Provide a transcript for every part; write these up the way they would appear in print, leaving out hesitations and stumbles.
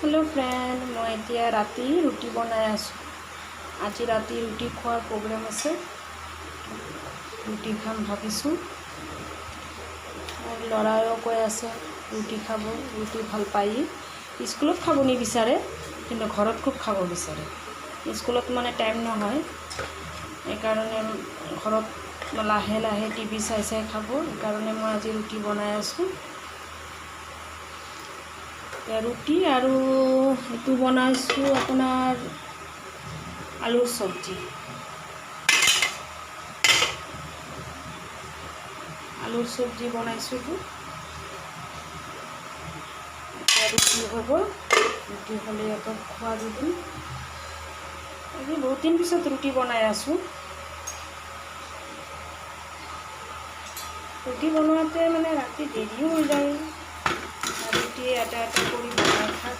Hello friend, मैं এতিয়া राति रुटी बनाई आसो। आज राति रुटी खोৱাৰ प्रोग्राम আছে। रुटी खाम भाविছো। और लड़ाओ কৈ আছে रुटी खाब, रुटी ভাল पाई। स्कूलत खाब निबिचारे কিন্তু ঘৰত খুব খাব বিচাৰে। স্कूलत মানে টাइम নহয়, এইকাৰণে ঘৰত লাহে লাহে টিভি চাই চাই খাব। এইকাৰণে মই আজি रुटी বনাই আছো। रुटी और ये बनाइছো अपनार आलूर सब्जी। आलूर सब्जी बनाइছো। रुटी हम, रुटी हमें खुआ दी। बहुत दिन पिछत रुटी बनाई आसो। रुटी बनवाते माने राति देरी हो जाए। रुटी এটা এটা কৰি বনাই খাক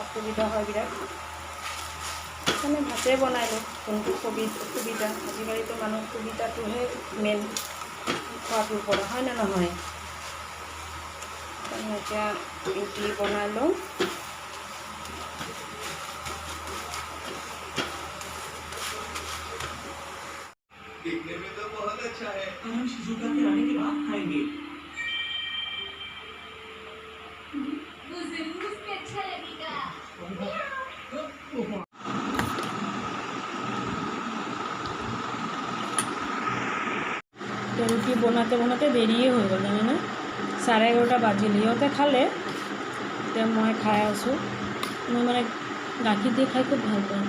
অসুবিধা হয় বিৰাট। মানে ভাতে বনাই লওঁ, কোনটো সুবিধা। আজিকালিতো মানুহ সুবিধাটোহে মেইন খোৱাটোৰ পৰা, হয় না নহয়? এতিয়া रुटी বনাই লওঁ। देखने में तो बहुत अच्छा है। हम शिजुका के आने के बाद खाएंगे। अच्छा लगेगा। तो रुटी बनाते बनाते देरी हो गल, जाने ना 11:30 बाजिल। इहते खाले तो मैं खाई आसो। मैं माने गाखिर दी खाई खूब भल पाऊँ।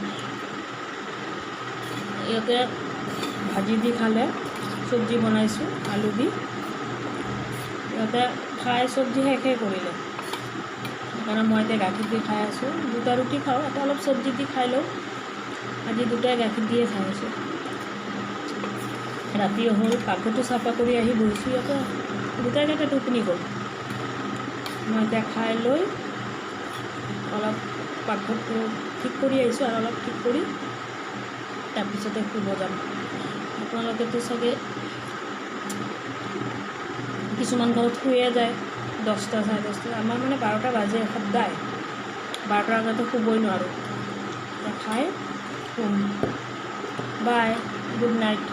इहते भाजी दी खाले, सब्जी बनाइছো आलू दी। इहते खाई सब्जी शेषे करिले, कारण मैं इतना गाखिर दी खाई आसो। दुटा रुटी खाओ, এটা अलग सब्जी दी खाई लो। आज दुटाई गाखिर दिए खाई आसो। राति हल पाकघरটো चाफा কৰি আহি বহিছোঁ। ইয়াতে দুটাই এটা টোপনি গ'ল। মই এতিয়া খাই লৈ অলপ পাকঘৰটো ঠিক কৰি আহিছোঁ, আৰু অলপ ঠিক কৰি তাৰপিছতে শুব যাম। আপোনালোকেতো চাগে কিছুমান ঘৰত শুয়ে যায় 10টা 10:30। আমাৰ মানে 12টা বাজে সদায়। 12টাৰ আগতে শুবই নোৱাৰোঁ। খাই শুম। বাই, গুড নাইট।